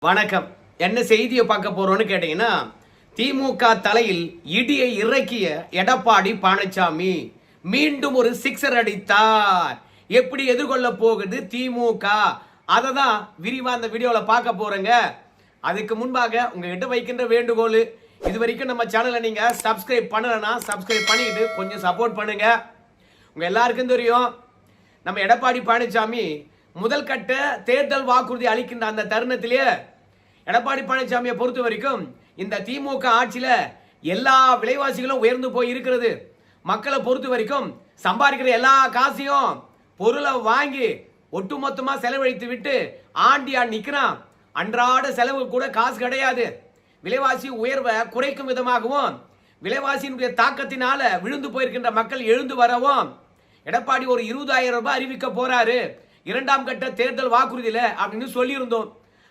வணக்கம். என்ன செய்தியை பார்க்க போறோம்னு கேட்டீங்கன்னா, திமுக தலையில் இடியை இறக்கிய எடப்பாடி பழனிசாமி மீண்டும் ஒரு சிக்ஸர் அடித்தார். எப்படி எதிர்கொள்ள போகுது திமுக, அதை தான் விரிவா அந்த வீடியோல பார்க்க போறேங்க. அதுக்கு முன்பாக உங்ககிட்ட வைக்கின்ற வேண்டுகோள், இது வரைக்கும் நம்ம சேனலை நீங்க சப்ஸ்கிரைப் பண்ணலன்னா சப்ஸ்கிரைப் பண்ணிட்டு கொஞ்சம் சப்போர்ட் பண்ணுங்க. உங்க எல்லாருக்கும் தெரியும், நம்ம எடப்பாடி பழனிசாமி முதல் கட்ட தேர்தல் வாக்குறுதி அளிக்கின்ற அந்த தருணத்திலேயே எடப்பாடி பழனிசாமியை பொறுத்த வரைக்கும் இந்த திமுக ஆட்சியில எல்லா விலைவாசிகளும் உயர்ந்து போய் இருக்கிறது. மக்களை பொறுத்த வரைக்கும் சம்பாதிக்கிற எல்லா காசையும் பொருளை வாங்கி ஒட்டுமொத்தமா செலவழித்து விட்டு ஆண்டியா நிக்கிறான். அன்றாட செலவு கூட காசு கிடையாது. விலைவாசி உயர்வை குறைக்கும் விதமாகவும் விலைவாசியினுடைய தாக்கத்தினால விழுந்து போயிருக்கின்ற மக்கள் எழுந்து வரவும் எடப்பாடி ஒரு 20,000 ரூபாய் அறிவிக்க போறாரு இரண்டாம் கட்ட தேர்தல் வாக்குறுதியில அப்படின்னு சொல்லியிருந்தோம்.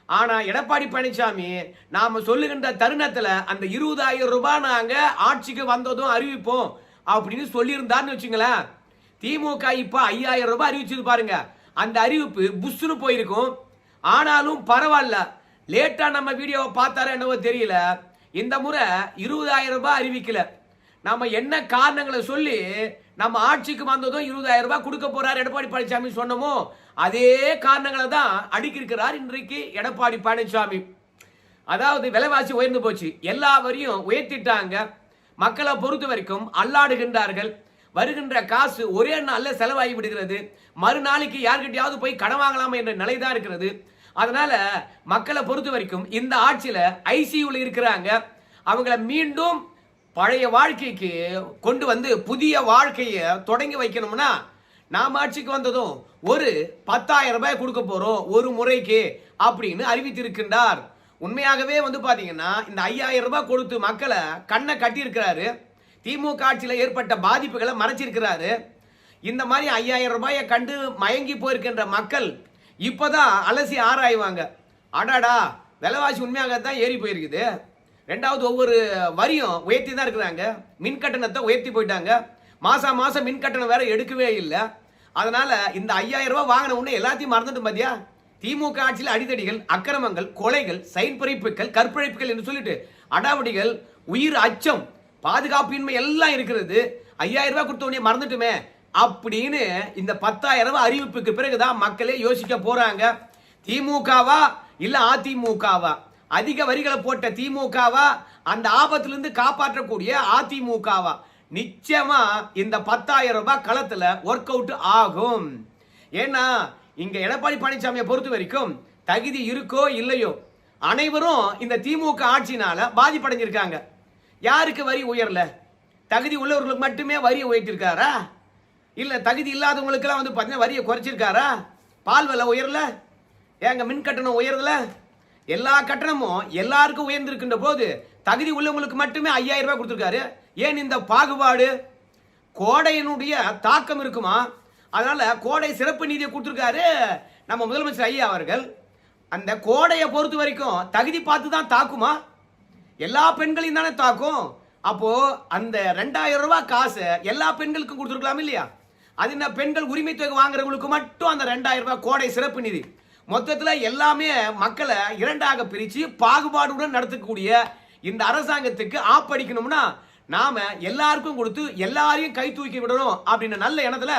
ஆனா எடப்பாடி பழனிசாமி நாம சொல்லுகின்ற தருணத்துல அந்த 20,000 ரூபாய் நாங்க ஆட்சிக்கு வந்ததும் அறிவிப்போம் அப்படின்னு சொல்லியிருந்தார்னு வச்சுங்களேன். திமுக இப்ப 5,000 ரூபாய் அறிவிச்சது பாருங்க. அந்த அறிவிப்பு புஷ்னு போயிருக்கும். ஆனாலும் பரவாயில்ல, லேட்டா நம்ம வீடியோவை பார்த்தாரோ என்னவோ தெரியல, இந்த முறை 20,000 ரூபாய் அறிவிக்கல. நம்ம என்ன காரணங்களை சொல்லி நம்ம ஆட்சிக்கு வந்ததும் 20,000 ரூபாய் கொடுக்க போறார் எடப்பாடி பழனிசாமி சொன்னமோ அதே காரணங்களை தான் அடுக்கியிருக்கிறார் இன்றைக்கு எடப்பாடி பழனிசாமி. அதாவது விலைவாசி உயர்ந்து போச்சு, எல்லா வரியும் உயர்த்திட்டாங்க. மக்களை பொறுத்த வரைக்கும் அல்லாடுகின்றார்கள். வருகின்ற காசு ஒரே நாள்ல செலவாகி விடுகிறது. மறுநாளைக்கு யார்கிட்டயாவது போய் கடன் வாங்கலாமா என்ற நிலைதான் இருக்கிறது. அதனால மக்களை பொறுத்த வரைக்கும் இந்த ஆட்சியில ஐசியூல இருக்கிறாங்க. அவங்கள மீண்டும் பழைய வாழ்க்கைக்கு கொண்டு வந்து புதிய வாழ்க்கையை தொடங்கி வைக்கணும்னா நாம் ஆட்சிக்கு வந்ததும் ஒரு 10,000 ரூபாய் கொடுக்க போறோம் ஒரு முறைக்கு அப்படின்னு அறிவித்திருக்கின்றார். உண்மையாகவே பாத்தீங்கன்னா இந்த 5,000 ரூபாய் கொடுத்து மக்களை கண்ணை கட்டி இருக்கிறாரு. திமுக ஆட்சியில் ஏற்பட்ட பாதிப்புகளை மறைச்சிருக்கிறாரு. இந்த மாதிரி 5,000 ரூபாயை கண்டு மயங்கி போயிருக்கின்ற மக்கள் இப்பதான் அலசி ஆராய்வாங்க. அடாடா, விலைவாசி உண்மையாகத்தான் ஏறி போயிருக்குது. ரெண்டாவது, ஒவ்வொரு வரியும் உயர்த்தி தான் இருக்கிறாங்க. மின் கட்டணத்தை உயர்த்தி போயிட்டாங்க. மாசம் மாசம் மின் கட்டணம் வேற எடுக்கவே இல்லை. அதனால இந்த 5,000 ரூபாய் வாங்கின உடனே எல்லாத்தையும் மறந்துட்டு பாத்தியா. திமுக ஆட்சியில் அடிதடிகள், அக்கிரமங்கள், கொலைகள், சைன் பறிப்புகள், கற்பழிப்புகள் என்று சொல்லிட்டு அடாவடிகள், உயிர் அச்சம், பாதுகாப்பின்மை எல்லாம் இருக்கிறது. 5,000 ரூபாய் கொடுத்த உடனே மறந்துட்டுமே அப்படின்னு இந்த 10,000 ரூபாய் அறிவிப்புக்கு பிறகுதான் மக்களே யோசிக்க போறாங்க. திமுகவா இல்ல அதிமுகவா? அதிக வரிகளை போட்ட திமுகவா, அந்த ஆபத்திலிருந்து காப்பாற்றக்கூடிய அதிமுகவா? நிச்சயமா இந்த 10,000 ரூபாய் களத்துல ஒர்க் அவுட் ஆகும். ஏன்னா இங்க எடப்பாடி பழனிசாமியை பொறுத்த வரைக்கும் தகுதி இருக்கோ இல்லையோ, அனைவரும் இந்த திமுக ஆட்சியினால பாதிப்படைஞ்சிருக்காங்க. யாருக்கு வரி உயரல? தகுதி உள்ளவர்களுக்கு மட்டுமே வரியை உயர்த்திருக்காரா? இல்ல தகுதி இல்லாதவங்களுக்கு எல்லாம் பாத்தீங்கன்னா வரியை குறைச்சிருக்காரா? பால் விலை உயரல, ஏங்க மின் கட்டணம் உயரல, எல்லா கட்டணமும் எல்லாருக்கும் உயர்ந்திருக்கின்ற போது தகுதி உள்ளவங்களுக்கு மட்டுமே 5,000 ரூபாய் கொடுத்திருக்காரு. ஏன் இந்த பாகுபாடு? கோடையினுடைய தாக்கம் இருக்குமா? அதனால கோடை சிறப்பு நிதியை கொடுத்திருக்காரு நம்ம முதலமைச்சர் ஐயா அவர்கள். அந்த கோடையை பொறுத்த வரைக்கும் தகுதி பார்த்து தான் தாக்குமா? எல்லா பெண்களையும் தானே தாக்கும். அப்போ அந்த 2,000 ரூபாய் காசு எல்லா பெண்களுக்கும் கொடுத்துருக்கலாம் இல்லையா? அது என்ன, பெண்கள் உரிமை தொகை வாங்குறவங்களுக்கு மட்டும் அந்த 2,000 ரூபாய் கோடை சிறப்பு நிதி. மொத்தத்தில் எல்லாமே மக்களை இரண்டாக பிரிச்சு பாகுபாடுடன் நடத்தக்கூடிய இந்த அரசாங்கத்துக்கு ஆப்படிக்கணும்னா நாம எல்லாருக்கும் கொடுத்து எல்லாரையும் கை தூக்கி விடணும் அப்படின்னு நல்ல எண்ணத்துல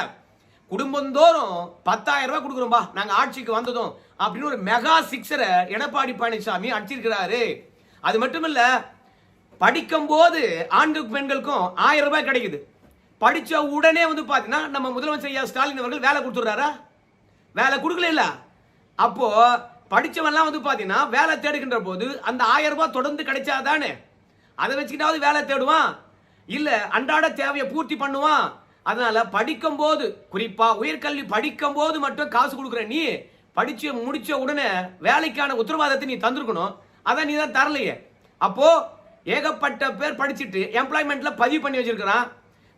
குடும்பந்தோறும் 10,000 ரூபாய் கொடுக்குறோம்பா நாங்க ஆட்சிக்கு வந்ததும் அப்படின்னு ஒரு மெகா சிக்ஸரை எடப்பாடி பழனிசாமி அடிச்சிருக்கிறாரு. அது மட்டும் இல்ல, படிக்கும் போது ஆண்களுக்கும் பெண்களுக்கும் 1,000 ரூபாய் கிடைக்குது. படிச்ச உடனே பாத்தீங்கன்னா நம்ம முதலமைச்சர் ஐயா ஸ்டாலின் அவர்கள் வேலை கொடுத்துறாரா? வேலை கொடுக்கல இல்ல. அப்போ படிச்சவெல்லாம் பாத்தீங்கன்னா வேலை தேடுகின்ற போது அந்த 1,000 ரூபாய் தொடர்ந்து கிடைச்சாதானே அதை வச்சுக்கிட்டாவது வேலை தேடுவான், இல்ல அன்றாட தேவையை பூர்த்தி பண்ணுவான். அதனால படிக்கும் போது, குறிப்பா உயர்கல்வி படிக்கும் போது மட்டும் காசு கொடுக்குற நீ படிச்சு முடிச்ச உடனே வேலைக்கான உத்தரவாதத்தை நீ தந்திருக்கணும். அதான் நீ தான் தரலையே. அப்போ ஏகப்பட்ட பேர் படிச்சுட்டு எம்ப்ளாய்மெண்ட்ல பதிவு பண்ணி வச்சிருக்கிறான்.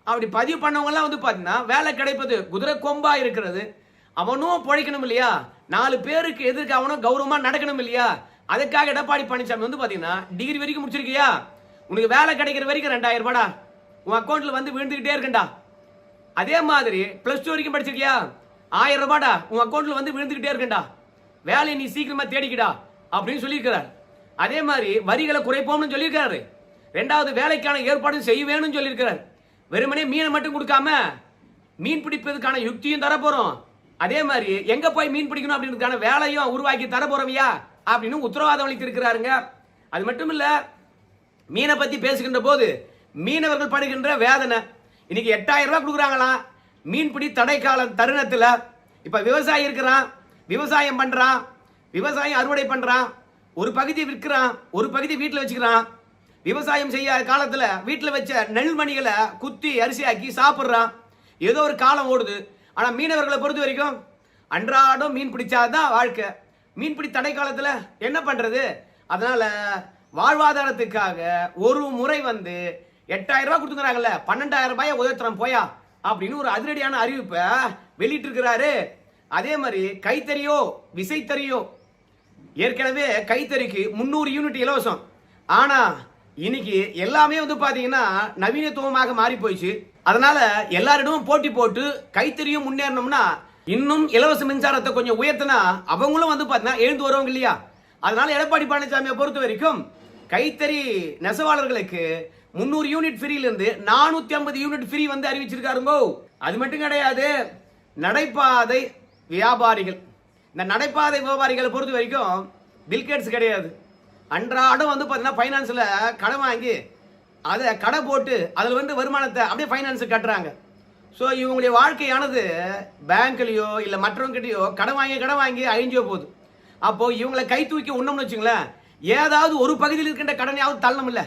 அப்படி பதிவு பண்ணவங்க எல்லாம் பாத்தீங்கன்னா வேலை கிடைப்பது குதிரை கொம்பா இருக்கிறது. அவனும் பிழைக்கணும் இல்லையா? 4 பேருக்கு எதிர்க்கு அவனும் கௌரவமா நடக்கணும் இல்லையா? அதுக்காக எடப்பாடி பழனிசாமி பாத்தீங்கன்னா டிகிரி வரைக்கும் முடிச்சிருக்கியா, உனக்கு வேலை கிடைக்கிற வரைக்கும் 2,000 ரூபாடா உன் அக்கௌண்ட்ல விழுந்துகிட்டே இருக்கண்டா. அதே மாதிரி +2 வரைக்கும் படிச்சிருக்கியா, 1,000 ரூபாடா உன் அக்கௌண்ட்ல விழுந்துகிட்டே இருக்கண்டா. வேலையை நீ சீக்கிரமா தேடிக்கிடா அப்படின்னு சொல்லியிருக்கிறார். அதே மாதிரி வரிகளை குறைப்போம்னு சொல்லியிருக்காரு. ரெண்டாவது வேலைக்கான ஏற்பாடு செய்வேன்னு சொல்லியிருக்கிறார். வெறுமனே மீனை மட்டும் கொடுக்காம மீன் பிடிப்பதற்கான யுக்தியும் தரப்போறோம். அதே மாதிரி எங்க போய் மீன் பிடிக்கணும் அப்படின்றதுக்கான வேலையும் உருவாக்கி தரப்போறோம்யா அப்படின்னு உத்தரவாதம் அளித்திருக்கிறாருங்க. அது மட்டும் இல்ல, மீனை பத்தி பேசுகின்ற போது மீனவர்கள் படுகின்ற வேதனை. இன்னைக்கு 8000 ரூபாய் கொடுக்குறாங்களாம் மீன்பிடி தடை கால தருணத்தில். இப்ப விவசாயி இருக்கிறான், விவசாயம் பண்றான், விவசாயம் அறுவடை பண்றான், ஒரு பகுதி விற்கிறான், ஒரு பகுதி வீட்டில் வச்சுக்கிறான். விவசாயம் செய்ய காலத்தில் வீட்டில் வச்ச நெல்மணிகளை குத்தி அரிசியாக்கி சாப்பிட்றான். ஏதோ ஒரு காலம் ஓடுது. ஆனால் மீனவர்களை பொறுத்த வரைக்கும் அன்றாடம் மீன் பிடிச்சாதான் வாழ்க்கை. மீன்பிடி தடை காலத்தில் என்ன பண்றது? அதனால வாழ்வாதாரத்துக்காக ஒரு முறை 8000 ரூபாய் கொடுத்துக்கிறாங்கல்ல, 12000 ரூபாயை உதவுறோம் போயா அப்படின்னு ஒரு அதிரடியான அறிவிப்பை வெளியிட்டு இருக்கிறாரு. அதே மாதிரி கைத்தறியோ விசைத்தறியோ, ஏற்கனவே கைத்தறிக்கு 300 யூனிட் இலவசம். ஆனா இன்னைக்கு எல்லாமே பாத்தீங்கன்னா நவீனத்துவமாக மாறி போயிடுச்சு. அதனால எல்லாரிடமும் போட்டி போட்டு கைத்தறியும் முன்னேறணும்னா இன்னும் இலவச மின்சாரத்தை கொஞ்சம் உயர்த்தினா அவங்களும் பாத்தீங்கன்னா எழுந்து வருவாங்க இல்லையா? அதனால எடப்பாடி பழனிசாமியை பொறுத்த வரைக்கும் கைத்தறி நெசவாளர்களுக்கு 300 யூனிட் ஃப்ரீல இருந்து 450 யூனிட் ஃப்ரீ அறிவிச்சிருக்காருங்கோ. அது மட்டும் கிடையாது, நடைபாதை வியாபாரிகள், இந்த நடைபாதை வியாபாரிகளை பொறுத்த வரைக்கும் பில்கேட்ஸ் கிடையாது. அன்றாடம் பார்த்தீங்கன்னா ஃபைனான்ஸில் கடன் வாங்கி அதை கடை போட்டு அதில் வருமானத்தை அப்படியே ஃபைனான்ஸு கட்டுறாங்க. ஸோ இவங்களுடைய வாழ்க்கையானது பேங்க்லேயோ இல்லை மற்றவங்கிட்டையோ கடன் வாங்கி அழிஞ்சோ போகுது. அப்போது இவங்களை கை தூக்கி உண்ணோம்னு வச்சுங்களேன், ஏதாவது ஒரு பகுதியில் இருக்கின்ற கடனையாவது தள்ளணும் இல்லை.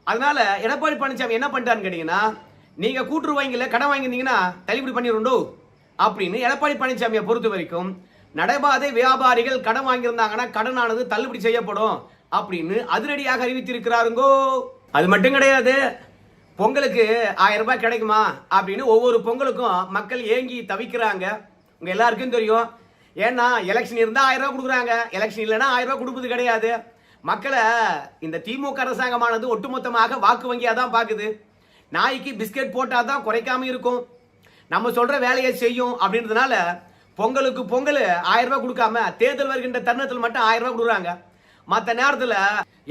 அதனால எடப்பாடி பழனிசாமி என்ன பண்ணிட்டாருன்னு கேட்டீங்கன்னா, நீங்கள் கூட்டுறவு வங்கியில் கடன் வாங்கியிருந்தீங்கன்னா தள்ளுபடி பண்ணிடுண்டோ அப்படின்னு எடப்பாடி பழனிசாமியை பொறுத்த வரைக்கும் நடைபாதை வியாபாரிகள் கடன் வாங்கியிருந்தாங்கன்னா கடனானது தள்ளுபடி செய்யப்படும் அப்படின்னு அதிரடியாக அறிவித்திருக்கிறாருங்கோ. அது மட்டும் கிடையாது, பொங்கலுக்கு 1000 ரூபாய் கிடைக்குமா அப்படின்னு ஒவ்வொரு பொங்கலுக்கும் மக்கள் ஏங்கி தவிக்கிறாங்க. உங்க எல்லாருக்கும் தெரியும். ஏன்னா எலெக்ஷன் இருந்தா 1000 ரூபாய் கொடுக்குறாங்க, எலெக்ஷன் இல்லைன்னா 1000 ரூபாய் கொடுப்பது கிடையாது. மக்களை இந்த திமுக அரசாங்கமானது ஒட்டுமொத்தமாக வாக்கு வங்கியா தான் பாக்குது. நாய்க்கு பிஸ்கெட் போட்டாதான் குறைக்காம இருக்கும், நம்ம சொல்ற வேலையை செய்யும் அப்படின்றதுனால பொங்கலுக்கு பொங்கல் 1000 ரூபாய் கொடுக்காம தேர்தல் வருகின்ற தருணத்தில் மட்டும் 1000 ரூபாய் கொடுக்குறாங்க. மற்ற நேரத்தில்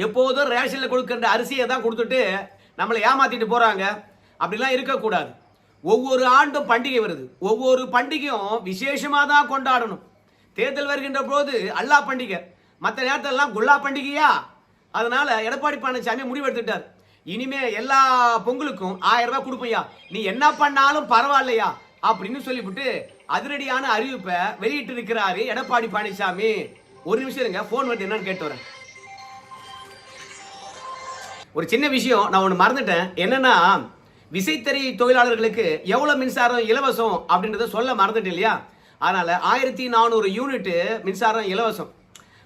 எப்போதும் ரேஷன்ல கொடுக்கின்ற அரிசியை தான் கொடுத்துட்டு நம்மளை ஏமாத்திட்டு போறாங்க. அப்படிலாம் இருக்கக்கூடாது. ஒவ்வொரு ஆண்டும் பண்டிகை வருது, ஒவ்வொரு பண்டிகையும் விசேஷமா தான் கொண்டாடணும். தேர்தல் வருகின்ற போது அல்லா பண்டிகை, மற்ற நேரத்திலாம் குல்லா பண்டிகையா. அதனால எடப்பாடி பழனிசாமி முடிவெடுத்துட்டார், இனிமே எல்லா பொங்கலுக்கும் 1000 ரூபாய் கொடுப்பையா, நீ என்ன பண்ணாலும் பரவாயில்லையா அப்படின்னு சொல்லிவிட்டு அதிரடியான அறிவிப்பை வெளியிட்டு இருக்கிறாரு எடப்பாடி பழனிசாமி. ஒரு நிமிஷம் இருங்க, போன் வந்து என்னன்னு கேட்டு வரேன். ஒரு சின்ன விஷயம் நான் ஒன்று மறந்துட்டேன். என்னன்னா, விசைத்தறி தொழிலாளர்களுக்கு எவ்வளவு மின்சாரம் இலவசம் அப்படின்றத சொல்ல மறந்துட்டேன் இல்லையா? அதனால 1400 யூனிட் மின்சாரம் இலவசம்.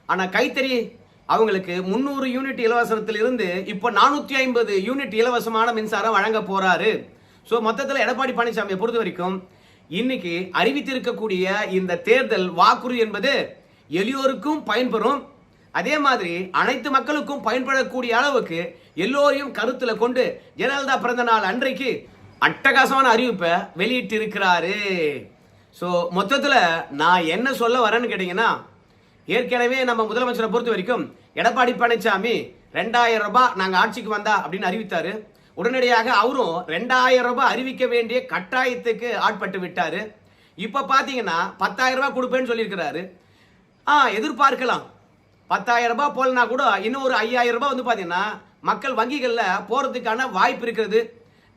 ஆனா கைத்தறி அவங்களுக்கு 300 யூனிட் இலவசத்தில் இருந்து இப்போ 450 யூனிட் இலவசமான மின்சாரம் வழங்க போறாரு. ஸோ மொத்தத்தில் எடப்பாடி பழனிசாமியை பொறுத்த வரைக்கும் இன்னைக்கு அறிவித்திருக்கக்கூடிய இந்த தேர்தல் வாக்குறுதி என்பது எளியோருக்கும் பயன்பெறும், அதே மாதிரி அனைத்து மக்களுக்கும் பயன்படக்கூடிய அளவுக்கு எல்லோரையும் கருத்துல கொண்டு ஜெயலலிதா பிறந்த நாள் அன்றைக்கு அட்டகாசமான அறிவிப்பை வெளியிட்டு இருக்கிறாரு. ஸோ மொத்தத்தில் நான் என்ன சொல்ல வரேன்னு கேட்டீங்கன்னா, ஏற்கனவே நம்ம முதலமைச்சரை பொறுத்த வரைக்கும் எடப்பாடி பழனிசாமி 2000 ரூபாய் நாங்கள் ஆட்சிக்கு வந்தா அப்படின்னு அறிவித்தாரு. உடனடியாக அவரும் 2000 ரூபாய் அறிவிக்க வேண்டிய கட்டாயத்துக்கு ஆட்பட்டு விட்டாரு. இப்ப பாத்தீங்கன்னா 10000 ரூபாய் கொடுப்பேன்னு சொல்லியிருக்கிறாரு. எதிர்பார்க்கலாம், 10000 ரூபாய் போலனா கூட இன்னும் ஒரு 5000 ரூபாய் பாத்தீங்கன்னா மக்கள் வங்கிகள்ல போறதுக்கான வாய்ப்பு இருக்கிறது.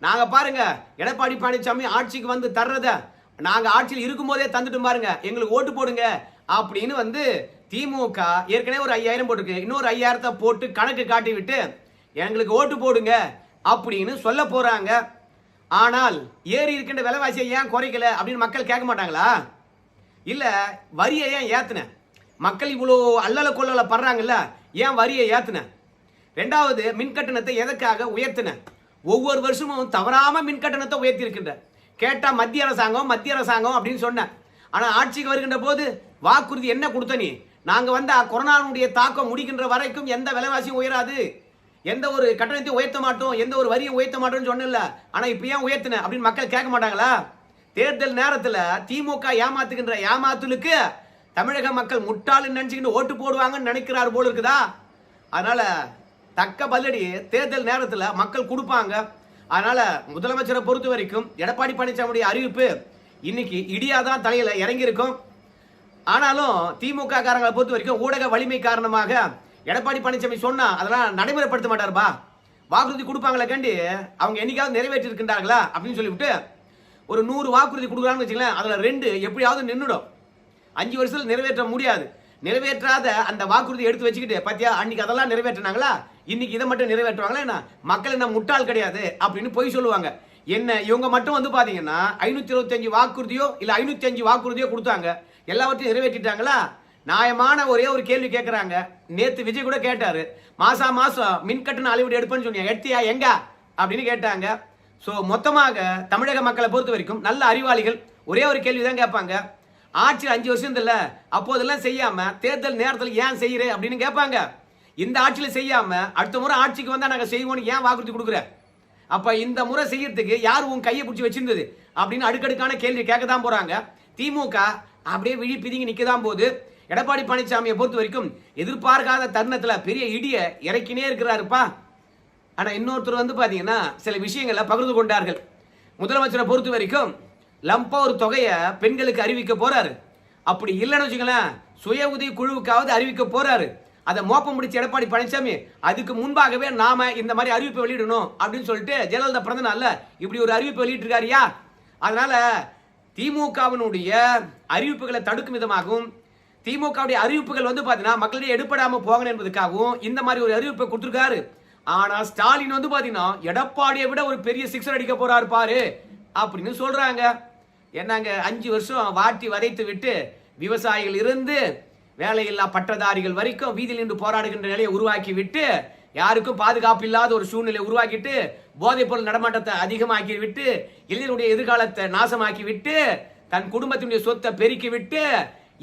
நாங்க பாருங்க, எடப்பாடி பழனிசாமி ஆட்சிக்கு வந்து தர்றத நாங்க ஆட்சியில் இருக்கும் போதே தந்துட்டு பாருங்க, எங்களுக்கு ஓட்டு போடுங்க அப்படின்னு திமுக ஏற்கனவே ஒரு 5000 போட்டுருக்கு, இன்னொரு 5000 போட்டு கணக்கு காட்டி விட்டு எங்களுக்கு ஓட்டு போடுங்க அப்படின்னு சொல்ல போறாங்க. ஆனால் ஏறி இருக்கின்ற விலைவாசியை ஏன் குறைக்கல அப்படின்னு மக்கள் கேட்க மாட்டாங்களா? இல்ல வரியை ஏன் ஏத்துன? மக்கள் இவ்வளோ அல்லல கொள்ளல படுறாங்கல்ல, ஏன் வரியை ஏத்துன? ரெண்டாவது, மின் கட்டணத்தை எதற்காக உயர்த்தின? ஒவ்வொரு வருஷமும் தவறாம மின் கட்டணத்தை உயர்த்தி இருக்கின்ற. கேட்டா மத்திய அரசாங்கம் அப்படின்னு சொன்ன. ஆனா ஆட்சிக்கு வருகின்ற போது வாக்குறுதி என்ன கொடுத்த? நீ நாங்க வந்தா கொரோனாவுடைய தாக்கம் முடிக்கின்ற வரைக்கும் எந்த விலைவாசியும் உயராது, எந்த ஒரு கட்டணத்தையும் உயர்த்த மாட்டோம், எந்த ஒரு வரியும் உயர்த்த மாட்டோம்னு சொன்னல. ஆனா இப்ப ஏன் உயர்த்தின அப்படின்னு மக்கள் கேட்க மாட்டாங்களா? தேர்தல் நேரத்தில் திமுக ஏமாத்துகின்ற ஏமாத்துலுக்கு தமிழக மக்கள் முட்டாளு நினைச்சுக்கிட்டு ஓட்டு போடுவாங்கன்னு நினைக்கிறாரு போல இருக்குதா? அதனால தக்க பதிலடி தேர்தல் நேரத்தில் மக்கள் கொடுப்பாங்க. அதனால முதலமைச்சரை பொறுத்த வரைக்கும் எடப்பாடி பழனிசாமியுடைய அறிவிப்பு இன்னைக்கு இடியாதான் தலையில இறங்கி இருக்கும். ஆனாலும் திமுக காரங்களை பொறுத்த வரைக்கும் ஊடக வலிமை காரணமாக எடப்பாடி பழனிசாமி சொன்னா அதெல்லாம் நடைமுறைப்படுத்த மாட்டாருப்பா. வாக்குறுதி கொடுப்பாங்களே கண்டி அவங்க என்னைக்காவது நிறைவேற்றி இருக்கின்றார்களா அப்படின்னு சொல்லிவிட்டு ஒரு 100 வாக்குறுதி கொடுக்குறாங்கன்னு வச்சுக்கலாம், அதுல 2 எப்படியாவது நின்றுடும். 5 வருஷத்துல நிறைவேற்ற முடியாது. நிறைவேற்றாத அந்த வாக்குறுதி எடுத்து வச்சுக்கிட்டு பாத்தியா அன்னைக்கு அதெல்லாம் நிறைவேற்றினாங்களா, இன்னைக்கு இதை மட்டும் நிறைவேற்றுவாங்களா என்ன? மக்கள் என்ன முட்டாள் கிடையாது அப்படின்னு போய் சொல்லுவாங்க. என்ன இவங்க மட்டும் வந்து பாத்தீங்கன்னா 525 வாக்குறுதியோ இல்ல 505 வாக்குறுதியோ கொடுத்தாங்க, எல்லாவற்றையும் நிறைவேற்றிட்டாங்களா? நியாயமான ஒரே ஒரு கேள்வி கேட்கறாங்க. நேத்து விஜய் கூட கேட்டாரு, மாசம் மின்கட்டண அளவீடு எடுப்பேன்னு சொன்னீங்க, எடுத்தியா எங்க அப்படின்னு கேட்டாங்க. சோ மொத்தமாக தமிழக மக்களை பொறுத்த வரைக்கும் நல்ல அறிவாளிகள் ஒரே ஒரு கேள்விதான் கேட்பாங்க, ஆட்சி 5 வருஷம் இல்ல அப்போதெல்லாம் செய்யாம தேர்தல் நேரத்தில் ஏன் செய்யற அப்படின்னு கேட்பாங்க. இந்த ஆட்சியில செய்யாம அடுத்த முறை ஆட்சிக்கு வந்தா நாங்க செய்வோம்னு ஏன் வாக்குறுதி கொடுக்குற? அப்ப இந்த முறை செய்யறதுக்கு யார் உன் கையை பிடிச்சி வச்சிருந்தது அப்படின்னு அடுக்கடுக்கான கேள்வி கேட்க தான் போறாங்க. திமுக அப்படியே விழி பிதிங்கி நிக்கதான் போது. எடப்பாடி பழனிசாமியை பொறுத்த வரைக்கும் எதிர்பார்க்காத தருணத்துல பெரிய இடிய இறக்கினே இருக்கிறாருப்பா. ஆனா இன்னொருத்தர் வந்து பாத்தீங்கன்னா சில விஷயங்களை பகிர்ந்து கொண்டார்கள். முதலமைச்சரை பொறுத்த வரைக்கும் லம்பா ஒரு தொகையை பெண்களுக்கு அறிவிக்க போறாரு. அப்படி இல்லைன்னு வச்சுங்களேன் சுய உதவி குழுவுக்காவது அறிவிக்க போறாரு. அதை மோப்பம் முடிச்ச எடப்பாடி பழனிசாமி அதுக்கு முன்பாகவே நாம இந்த மாதிரி அறிவிப்பை வெளியிடணும் அப்படின்னு சொல்லிட்டு ஜெயலலிதா பிறந்த நாள்ல இப்படி ஒரு அறிவிப்பு வெளியிட்டு இருக்காருயா. அதனால திமுகவினுடைய அறிவிப்புகளை தடுக்கும் விதமாகவும் திமுகவுடைய அறிவிப்புகள் வந்து பாத்தீங்கன்னா மக்களிடையே எடுப்படாம போகணும் என்பதற்காகவும் இந்த மாதிரி ஒரு அறிவிப்பை கொடுத்திருக்காரு. ஆனா ஸ்டாலின் வந்து பாத்தீங்கன்னா எடப்பாடியை விட ஒரு பெரிய சிக்ஸர் அடிக்க போறாரு பாரு அப்படின்னு சொல்றாங்க. என்னங்க 5 வருஷம் வாட்டி வதைத்து விட்டு விவசாயிகள் இருந்து வேலையில்லா பட்டதாரிகள் வரைக்கும் வீதியில் நின்று போராடுகின்ற நிலையை உருவாக்கி விட்டு யாருக்கும் பாதுகாப்பு இல்லாத ஒரு சூழ்நிலை உருவாக்கிட்டு போதைப் பொருள் நடமாட்டத்தை அதிகமாக்கி விட்டு இளைஞருடைய எதிர்காலத்தை நாசமாக்கி விட்டு தன் குடும்பத்தினுடைய சொத்தை பெருக்கி விட்டு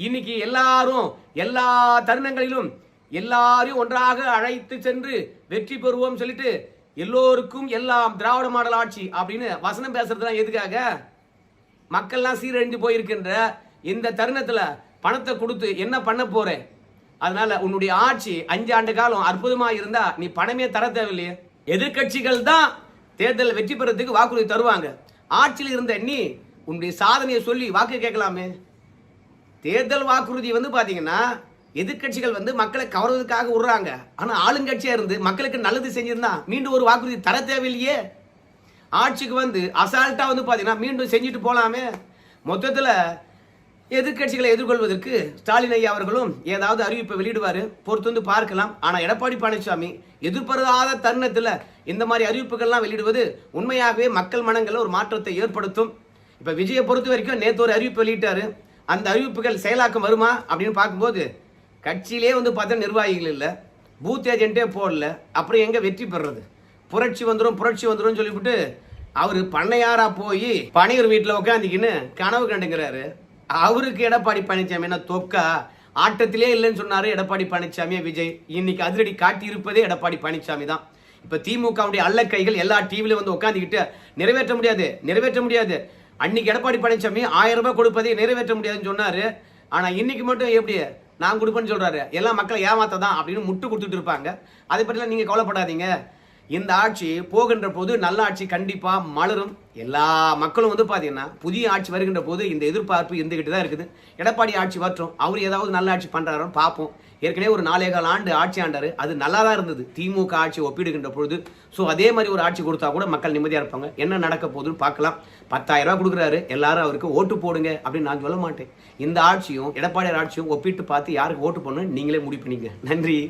இன்னைக்கு எல்லாரும் எல்லா தருணங்களிலும் எல்லாரையும் ஒன்றாக அழைத்து சென்று வெற்றி பெறுவோம் சொல்லிட்டு எல்லோருக்கும் எல்லாம் திராவிட மாடல் ஆட்சி அப்படின்னு வசனம் பேசுறதுலாம் எதுக்காக? மக்கள்லாம் சீரழிந்து போயிருக்கின்ற இந்த தருணத்துல பணத்தை கொடுத்து என்ன பண்ண போறேன்? அதனால உன்னுடைய ஆட்சி 5 ஆண்டு காலம் அற்புதமா இருந்தா நீ பணமே தர தேவையில்லையே. எதிர்கட்சிகள் தான் தேர்தல் வெற்றி பெறதுக்கு வாக்குறுதி தருவாங்க. ஆட்சியில் இருந்த நீ உன்னுடைய சாதனையை சொல்லி வாக்கு கேட்கலாமே. தேர்தல் வாக்குறுதி வந்து பாத்தீங்கன்னா எதிர்கட்சிகள் வந்து மக்களை கவர்வதற்காக விடுறாங்க. ஆனா ஆளுங்கட்சியா இருந்து மக்களுக்கு நல்லது செஞ்சிருந்தா மீண்டும் ஒரு வாக்குறுதி தர தேவையில்லையே. ஆட்சிக்கு வந்து அசால்ட்டா வந்து பாத்தீங்கன்னா மீண்டும் செஞ்சுட்டு போலாமே. மொத்தத்துல எதிர்கட்சிகளை எதிர்கொள்வதற்கு ஸ்டாலின் ஐயா அவர்களும் ஏதாவது அறிவிப்பை வெளியிடுவாரு, பொறுத்து வந்து பார்க்கலாம். ஆனா எடப்பாடி பழனிசாமி எதிர்பாராத தருணத்துல இந்த மாதிரி அறிவிப்புகள்லாம் வெளியிடுவது உண்மையாகவே மக்கள் மனங்களில் ஒரு மாற்றத்தை ஏற்படுத்தும். இப்ப விஜயை பொறுத்த வரைக்கும் நேற்று ஒரு அறிவிப்பு வெளியிட்டாரு. அந்த அறிவிப்புகள் செயலாக்கம் வருமா அப்படின்னு பார்க்கும்போது கட்சியிலே வந்து பார்த்தா நிர்வாகிகள் இல்லை, பூத் ஏஜென்ட்டே போடல, அப்புறம் எங்க வெற்றி பெறுறது? புரட்சி வந்துடும் சொல்லிவிட்டு அவரு பண்ணையாரா போய் பனையூர் வீட்டில் உட்காந்துக்கின்னு கனவு கண்டுங்கிறாரு. அவருக்கு எடப்பாடி பழனிசாமி என்ன தொக்கா? ஆட்டத்திலே இல்லைன்னு சொன்னாரு எடப்பாடி பழனிசாமியை விஜய். இன்னைக்கு அதிரடி காட்டி இருப்பதே எடப்பாடி பழனிசாமி தான். இப்ப திமுகவுடைய அல்லக்கைகள் எல்லா டிவில வந்து உட்காந்துக்கிட்டு நிறைவேற்ற முடியாது. அன்னைக்கு எடப்பாடி பழனிசாமி 1000 ரூபாய் கொடுப்பதை நிறைவேற்ற முடியாதுன்னு சொன்னாரு. ஆனா இன்னைக்கு மட்டும் எப்படி நான் கொடுப்பேன்னு சொல்றாரு, எல்லாம் மக்களை ஏமாத்ததான் அப்படின்னு முட்டு கொடுத்துட்டு இருப்பாங்க. அதை பற்றிலாம் நீங்க கவலைப்படாதீங்க. இந்த ஆட்சி போகின்ற போது நல்ல ஆட்சி கண்டிப்பா மலரும். எல்லா மக்களும் வந்து பாத்தீங்கன்னா புதிய ஆட்சி வருகின்ற போது இந்த எதிர்பார்ப்பு இருந்துகிட்டு தான் இருக்குது. எடப்பாடி ஆட்சி வற்றும், அவர் ஏதாவது நல்ல ஆட்சி பண்றாருன்னு பார்ப்போம். ஏற்கனவே ஒரு 4.25 ஆண்டு ஆட்சி ஆண்டாரு, அது நல்லா தான் இருந்தது திமுக ஆட்சி ஒப்பிடுகின்ற பொழுது. ஸோ அதே மாதிரி ஒரு ஆட்சி கொடுத்தா கூட மக்கள் நிம்மதியா இருப்பாங்க. என்ன நடக்க போகுதுன்னு பார்க்கலாம். 10,000 ரூபாய் கொடுக்குறாரு, எல்லாரும் அவருக்கு ஓட்டு போடுங்க அப்படின்னு நான் சொல்ல மாட்டேன். இந்த ஆட்சியும் எடப்பாடி ஆட்சியும் ஒப்பிட்டு பார்த்து யாருக்கு ஓட்டு போடணும்னு நீங்களே முடிவு பண்ணிங்க. நன்றி.